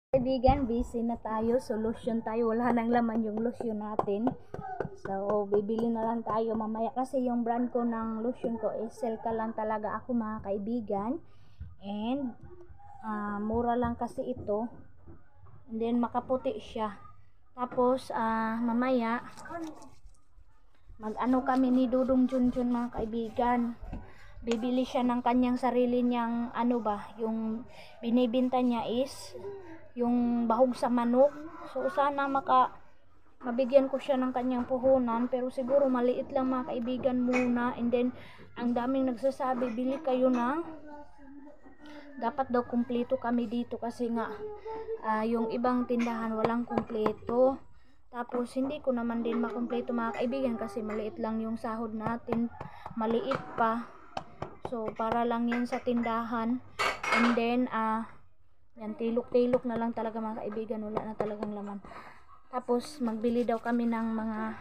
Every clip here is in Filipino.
Kaibigan, busy na tayo. Solution tayo. Wala nang laman yung lotion natin. So, bibili na lang tayo mamaya. Kasi yung brand ko ng lotion ko is Selka lang talaga ako mga kaibigan. And, mura lang kasi ito. And then, makaputi siya. Tapos, mamaya, mag-ano kami ni Dudong Junjun mga kaibigan. Bibili siya ng kanyang sarili niyang yung binibenta niya is yung bahog sa manok. So sana mabigyan ko siya ng kanyang puhunan, pero siguro maliit lang mga kaibigan muna. And then ang daming nagsasabi bili kayo ng, dapat daw kumpleto kami dito kasi nga yung ibang tindahan walang kumpleto. Tapos hindi ko naman din makumpleto mga kaibigan kasi maliit lang yung sahod natin, maliit pa. So para lang yan sa tindahan. And then yan, tilok-tilok na lang talaga mga kaibigan, wala na talagang laman. Tapos magbili daw kami ng mga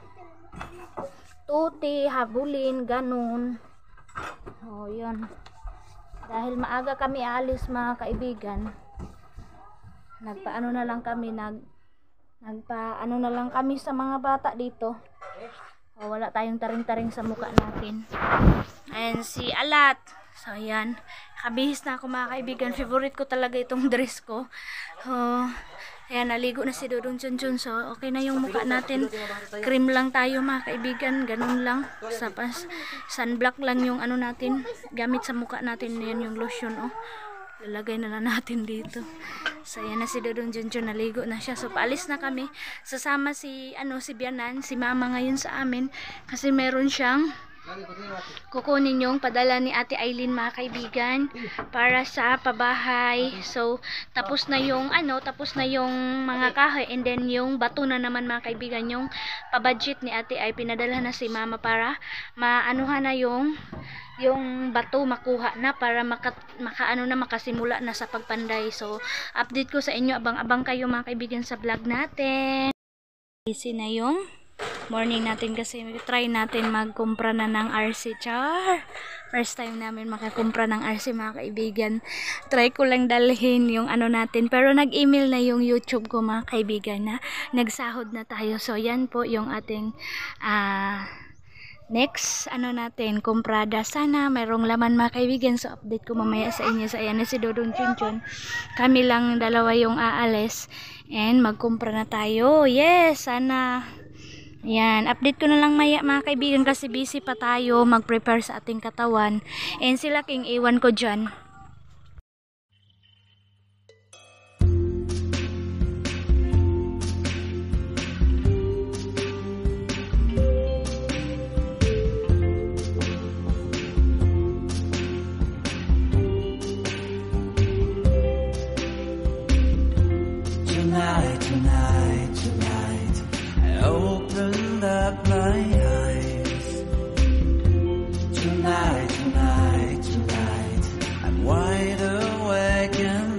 tuti, habulin, ganun. Oh, yan. Dahil maaga kami aalis mga kaibigan, nagpaano na lang kami sa mga bata dito. Oh, wala tayong taring-taring sa mukha natin. Ayan si Alat. So ayan, kabihis na ako mga kaibigan. Favorite ko talaga itong dress ko. Ayan, naligo na si Dudong Junjun. So okay na yung mukha natin. Cream lang tayo mga kaibigan, ganun lang. Sapas sunblock lang yung natin gamit sa mukha natin. Yan yung lotion, lalagay na lang natin dito. So ayan na si Dudong Junjun, naligo na siya. So paalis na kami. Sasama si Bianan, si mama ngayon sa amin kasi meron siyang kukunin yung padala ni Ate Aileen mga kaibigan para sa pabahay. So tapos na yung mga kahoy, and then yung bato na naman mga kaibigan, yung pabudget ni Ate ay pinadala na si mama para maanuhan na yung bato makuha na para makasimula na sa pagpanday. So update ko sa inyo, abang-abang kayo mga kaibigan sa vlog natin. Busy na yung morning natin kasi try natin magkumpra na ng RC. First time namin makakumpra ng RC mga kaibigan. Try ko lang dalhin yung natin, pero nag-email na yung YouTube ko mga kaibigan na nagsahod na tayo. So yan po yung ating next natin, kumprada. Sana mayroong laman mga kaibigan. So update ko mamaya sa inyo. So ayan na si Dudong Junjun. Kami lang dalawa yung aalis and magkumpra na tayo. Yes, sana. Yan, update ko na lang maya mga kaibigan kasi busy pa tayo mag-prepare sa ating katawan. And sila king iwan ko dyan. Tonight, I opened up my eyes. Tonight, I'm wide awake and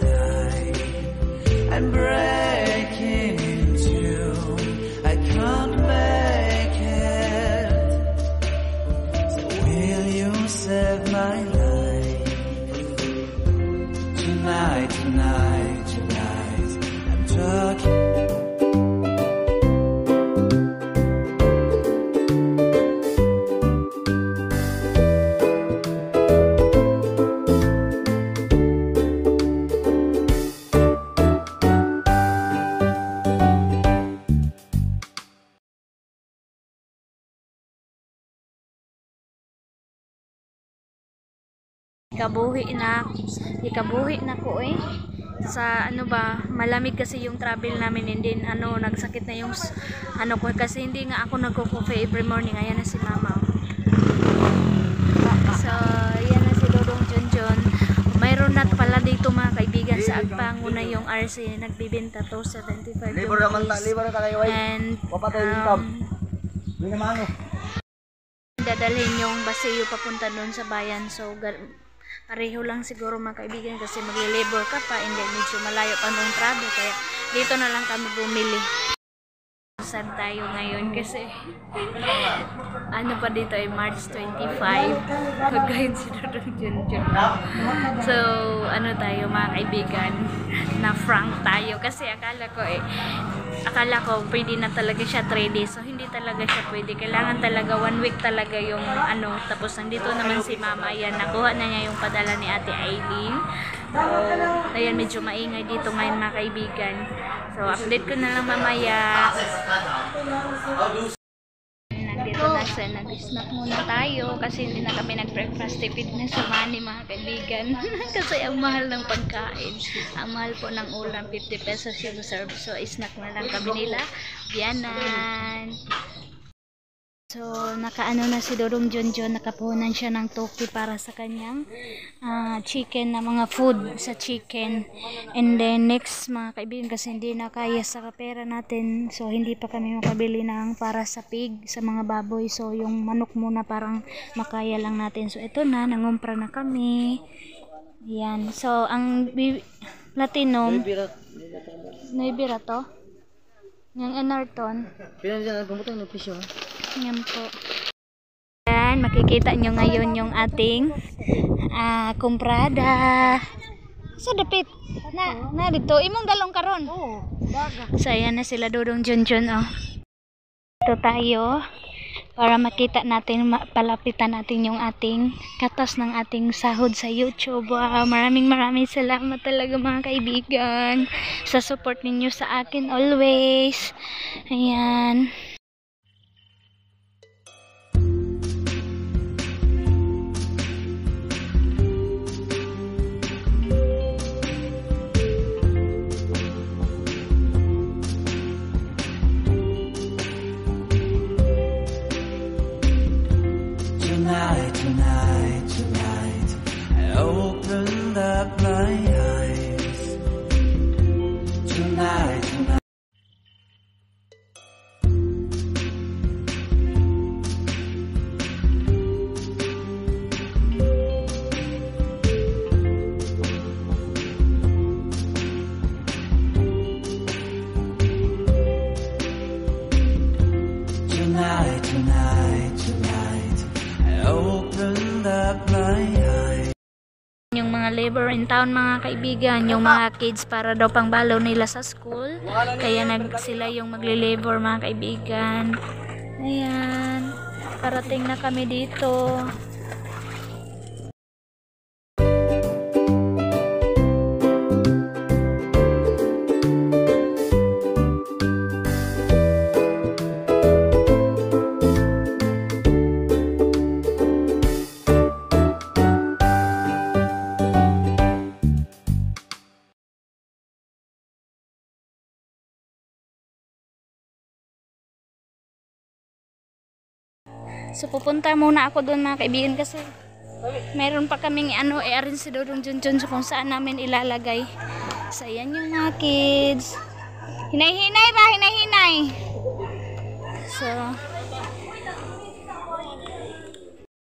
I'm breaking into. I can't make it. So will you save my life? Tonight, I'm talking. Ikabuhi na ko sa malamig kasi yung travel namin, and then nagsakit na yung ko kasi hindi nga ako nagko-coffee every morning. Ayan na si mama. So ayan na si Dudong Junjun. Mayroon na pala dito mga kaibigan sa Agpango na yung RC, nagbibenta to 75 and dadalhin yung baseyo papunta doon sa bayan. So pareho lang siguro mga kaibigan kasi magle-labor ka pa, and then medyo malayo pa nung travel, kaya dito na lang kami bumili. Saan tayo ngayon kasi ano pa dito ay March 25. Kagayon si Dodong Junjun. So, ano tayo mga kaibigan, na frank tayo kasi akala ko pwede na talaga siya 3 days. So, hindi talaga siya pwede. Kailangan talaga 1 week talaga yung ano. Tapos, nandito naman si Mama. Yan, nakuha na niya yung padala ni Ate Aileen. So, ayan, medyo maingay dito ngayon mga kaibigan. So, update ko na lang mamaya. Nandito na sa nag-snack muna tayo kasi hindi na kami nag-breakfast tipid na sa money mga kaibigan. Kasi ang mahal ng pagkain. Ang mahal po ng ulam, 50 pesos yung serve. So, snack na lang kami nila. Biyanan. So, nakaano na si Dodong Junjun, nakapunan siya ng toki para sa kanyang chicken na mga food sa chicken. And then next mga kaibigan, kasi hindi na kaya sa pera natin, so hindi pa kami makabili ng para sa pig, sa mga baboy. So yung manok muna parang makaya lang natin. So ito na, nangumpra na kami. Yan. So ang platinum, naibira to? Yung Enarton. Yan po. Yan, makikita nyo ngayon yung ating kumprada. So, dapit. Na dito. Imong dalong karon. So, ayan na sila Dodong Junjun, oh. Ito tayo. Para makita natin, palapitan natin yung ating katas ng ating sahod sa YouTube. Wow, maraming salamat talaga mga kaibigan sa support ninyo sa akin always. Ayan. Tonight, I opened up my eyes. Tonight. Yung mga labor in town mga kaibigan, yung mga kids para daw pang balo nila sa school, kaya sila yung magle-labor mga kaibigan. Ayan, parating na kami dito. So pupunta muna ako doon mga kaibigan kasi mayroon pa kaming i-arrange si Dodong Junjun so kung saan namin ilalagay. So ayan yung mga kids. Hinay-hinay ba? Hinay-hinay. So